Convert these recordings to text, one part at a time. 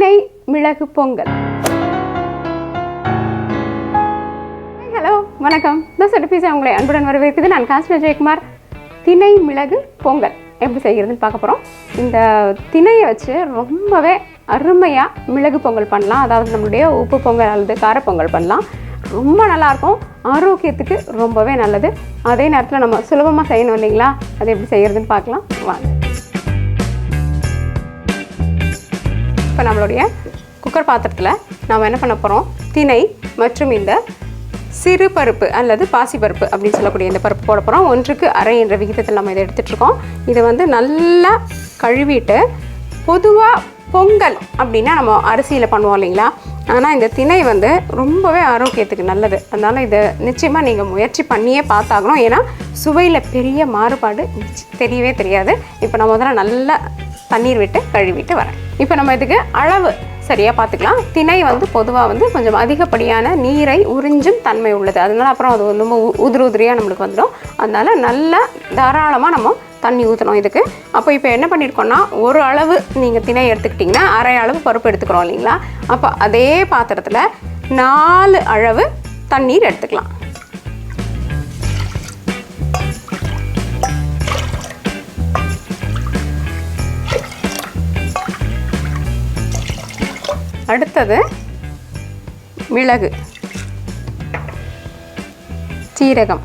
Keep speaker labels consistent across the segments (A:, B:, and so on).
A: திணை மிளகு பொங்கல். ஹலோ வணக்கம். தோசை பீஸா உங்களை அன்புடன் வரவேற்குது. நான் காஷ்மீர். திணை மிளகு பொங்கல் எப்படி செய்கிறதுன்னு பார்க்க போகிறோம். இந்த திணையை வச்சு ரொம்பவே அருமையாக மிளகு பொங்கல் பண்ணலாம். அதாவது நம்மளுடைய உப்பு பொங்கல் அல்லது காரப்பொங்கல் பண்ணலாம். ரொம்ப நல்லாயிருக்கும், ஆரோக்கியத்துக்கு ரொம்பவே நல்லது. அதே நேரத்தில் நம்ம சுலபமாக செய்யணும் இல்லைங்களா? அது எப்படி செய்கிறதுன்னு பார்க்கலாம் வாங்க. இப்போ நம்மளுடைய குக்கர் பாத்திரத்தில் நாம் என்ன பண்ண போகிறோம், திணை மற்றும் இந்த சிறு பருப்பு அல்லது பாசிப்பருப்பு அப்படின்னு சொல்லக்கூடிய இந்த பருப்பு போட போகிறோம். 1:1/2 என்ற விகிதத்தில் நம்ம இதை எடுத்துகிட்ருக்கோம். இதை நல்லா கழுவிட்டு, பொதுவாக பொங்கல் அப்படின்னா நம்ம அரிசியில் பண்ணுவோம் இல்லைங்களா? ஆனால் இந்த திணை ரொம்பவே ஆரோக்கியத்துக்கு நல்லது. அதனால் இதை நிச்சயமாக நீங்கள் முயற்சி பண்ணியே பார்த்தாகணும். ஏன்னா சுவையில் பெரிய மாறுபாடு தெரியவே தெரியாது. இப்போ நான் முதல்ல நல்லா தண்ணீர் விட்டு கழுவிட்டு வரேன். இப்போ நம்ம இதுக்கு அளவு சரியாக பார்த்துக்கலாம். திணை பொதுவாக கொஞ்சம் அதிகப்படியான நீரை உறிஞ்சும் தன்மை உள்ளது. அதனால் அப்புறம் அது ரொம்ப உதிரியாக நம்மளுக்கு வந்துடும். அதனால் நல்லா தாராளமாக நம்ம தண்ணி ஊற்றணும் இதுக்கு. அப்போ இப்போ என்ன பண்ணியிருக்கோன்னா, ஒரு அளவு நீங்கள் திணை எடுத்துக்கிட்டிங்கன்னா 1/2 அளவு பருப்பு எடுத்துக்கிறோம் இல்லைங்களா? அப்போ அதே பாத்திரத்தில் 4 அளவு தண்ணீர் எடுத்துக்கலாம். அடுத்தது மிளகு, சீரகம்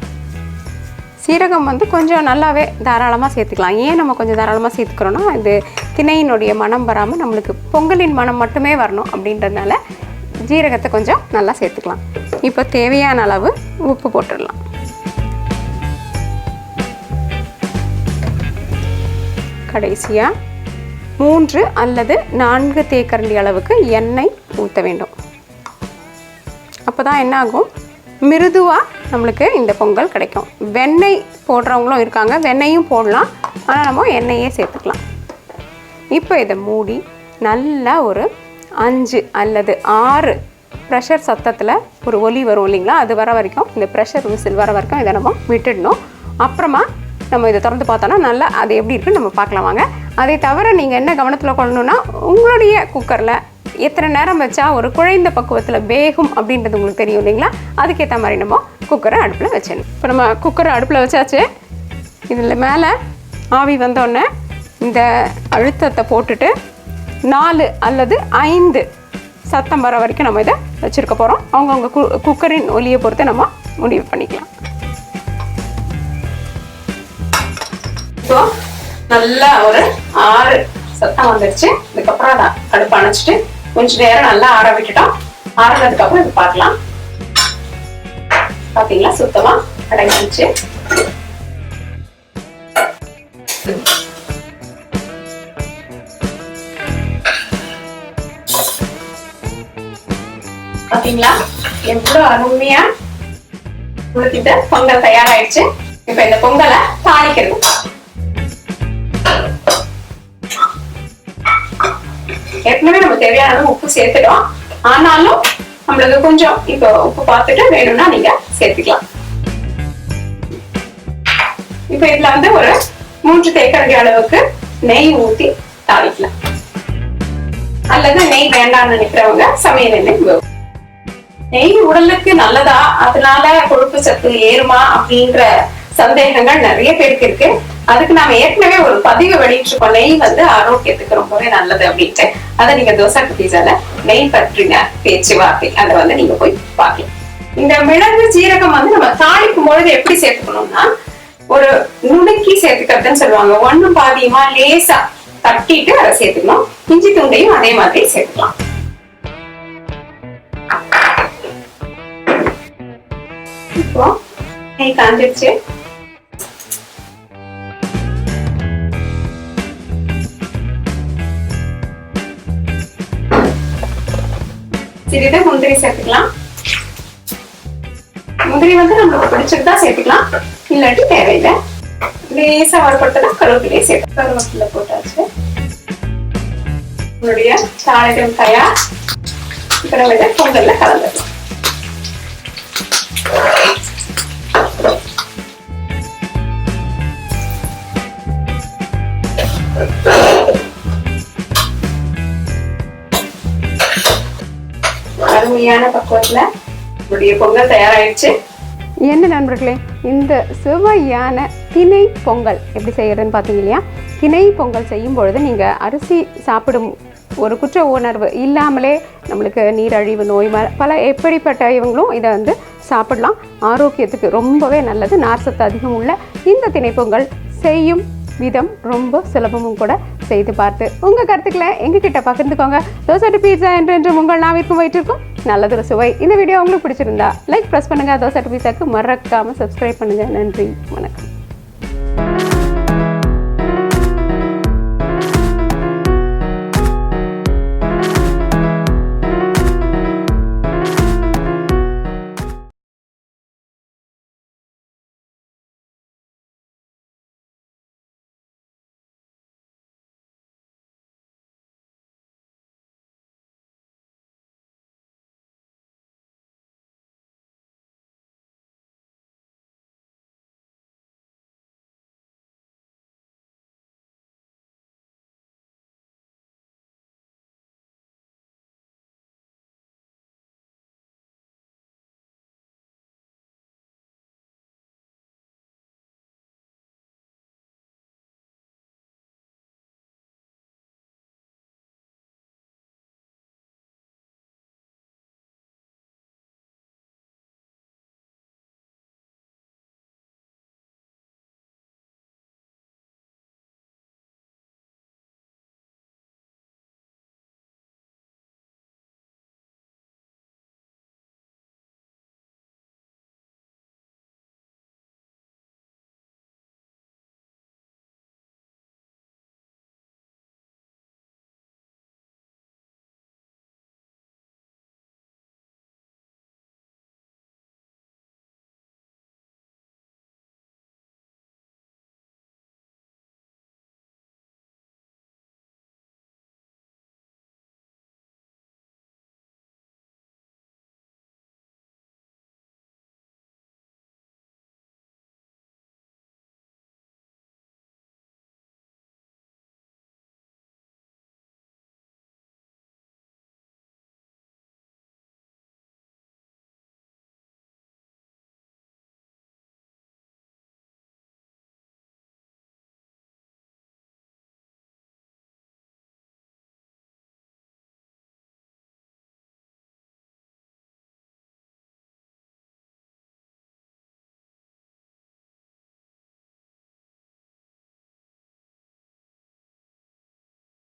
A: கொஞ்சம் நல்லாவே தாராளமாக சேர்த்துக்கலாம். ஏன் நம்ம கொஞ்சம் தாராளமாக சேர்த்துக்கிறோன்னா, இது திணையினுடைய மனம் வராமல் நம்மளுக்கு பொங்கலின் மனம் மட்டுமே வரணும் அப்படின்றதுனால ஜீரகத்தை கொஞ்சம் நல்லா சேர்த்துக்கலாம். இப்போ தேவையான அளவு உப்பு போட்டுடலாம். கடைசியாக 3 அல்லது 4 தேக்கரண்டி அளவுக்கு எண்ணெய் ஊற்ற வேண்டும். அப்போ தான் என்ன ஆகும், மிருதுவாக நம்மளுக்கு இந்த பொங்கல் கிடைக்கும். வெண்ணெய் போடுறவங்களும் இருக்காங்க, வெண்ணெயும் போடலாம். ஆனால் நம்ம எண்ணெயே சேர்த்துக்கலாம். இப்போ இதை மூடி நல்லா ஒரு 5 அல்லது 6 ப்ரெஷர் சத்தத்தில் ஒரு ஒலி வரும் இல்லைங்களா? அது வர வரைக்கும், இந்த ப்ரெஷர் விசில் வர வரைக்கும் இதை நம்ம விட்டுடணும். அப்புறமா நம்ம இதை திறந்து பார்த்தோன்னா நல்லா அது எப்படி இருக்குன்னு நம்ம பார்க்கலாம் வாங்க. அதை தவிர நீங்கள் என்ன கவனத்தில் கொள்ளணுன்னா, உங்களுடைய குக்கரில் எத்தனை நேரம் வச்சா ஒரு குழைந்த பக்குவத்தில் வேகும் அப்படின்றது உங்களுக்கு தெரியும் இல்லைங்களா? அதுக்கேற்ற மாதிரி நம்ம குக்கரை அடுப்பில் வச்சிடணும். இப்போ நம்ம குக்கரை அடுப்பில் வச்சாச்சு. இதில் மேலே ஆவி வந்தோடனே இந்த அழுத்தத்தை போட்டுட்டு 4 அல்லது 5 சத்தம் வர வரைக்கும் நம்ம இதை வச்சுருக்க போகிறோம். அவங்கவுங்க குக்கரின் ஒலியை பொறுத்து நம்ம முடிவு பண்ணிக்கலாம். இப்போ நல்லா ஒரு 6 சத்தம் வந்துடுச்சு. இதுக்கப்புறம் அதை அடுப்பு அணைச்சிட்டு கொஞ்சம் நேரம் நல்லா ஆற விட்டுட்டோம். ஆறுனதுக்கு அப்புறம் இது பார்க்கலாம். பாத்தீங்களா, சுத்தமா அடங்கிடுச்சு. பாத்தீங்களா எவ்வளவு அருமையா உங்களுக்கு இந்த பொங்கல் தயாராயிடுச்சு. இப்ப இந்த பொங்கலை தாளிக்கிறது. ஏற்கனவே நம்ம தேவையான உப்பு சேர்த்துட்டோம். ஆனாலும் நம்மளுக்கு கொஞ்சம் இப்போ உப்பு பார்த்துட்டு வேணும்னா நீங்க சேர்த்துக்கலாம். இப்ப இதுல ஒரு 3 தேக்கரண்டி அளவுக்கு நெய் ஊத்தி தாளிக்கலாம். அல்லது நெய் வேண்டாம்னு நினைக்கிறவங்க சமையல் எண்ணெய். நெய் உடலுக்கு நல்லதா, அதனால கொழுப்பு சத்து ஏறுமா அப்படின்ற சந்தேகங்கள் நிறைய பேருக்கு இருக்கு. அதுக்கு நாம ஏற்கனவே ஒரு பதிவு வெளியிட்டிருக்கோம். நெய் ஆரோக்கியத்துக்கு ரொம்பவே நல்லது அப்படின்ட்டு. அதை நீங்க தோசை பீஸால நெய் பற்றின பேச்சுவார்த்தை அதை நீங்க போய் பார்க்கலாம். இந்த மிளகு ஜீரகம் நம்ம தாளிக்கும் பொழுது எப்படி சேர்த்துக்கணும்னா, ஒரு நுணுக்கி சேர்த்துக்கிறதுன்னு சொல்லுவாங்க. 1 பாதியமா லேசா தட்டிட்டு அதை சேர்த்துக்கணும். இஞ்சி துண்டையும் அதே மாதிரி சேர்த்துக்கலாம். இப்போ நெய் காஞ்சிருச்சு. சிறிது முந்திரி சேர்த்துக்கலாம். முந்திரி நம்மளுக்கு பிடிச்சிருந்தா சேர்த்துக்கலாம், இல்லாட்டி தேவையில்லை. லேசா வறுபட்டதா கருவேப்பிலையை சேர்த்து கருவேப்பிலை போட்டாச்சு. உங்களுடைய தாளியம் தயார். இப்ப நம்ம இதை பொங்கல்ல கலந்துடலாம். அருமையான பக்குவத்தில் நம்முடைய பொங்கல் தயாராகிடுச்சு. என்ன நண்பர்களே, இந்த சுவையான திணை பொங்கல் எப்படி செய்யறதுன்னு பார்த்தீங்க இல்லையா? திணை பொங்கல் செய்யும் பொழுது நீங்கள் அரிசி சாப்பிடும் ஒரு குற்ற உணர்வு இல்லாமலே நம்மளுக்கு நீரழிவு நோய் பல எப்படிப்பட்ட இவங்களும் இதை வந்து சாப்பிடலாம். ஆரோக்கியத்துக்கு ரொம்பவே நல்லது. நார்சத்து அதிகம் உள்ள இந்த திணை பொங்கல் செய்யும் விதம் ரொம்ப சுலபமும் கூட. செய்து பார்த்து உங்கள் கருத்துக்களை எங்ககிட்ட பகிர்ந்துக்கோங்க. தோசை டு பீட்சா என்று உங்கள் நாவிற்கும் வயிற்றிற்கும் நல்லதொரு சுவை. இந்த வீடியோ உங்களுக்கு பிடிச்சிருந்தா லைக் ப்ரெஸ் பண்ணுங்கள். தோசை டு பீட்சாக்கு மறக்காமல் சப்ஸ்கிரைப் பண்ணுங்கள். நன்றி, வணக்கம்.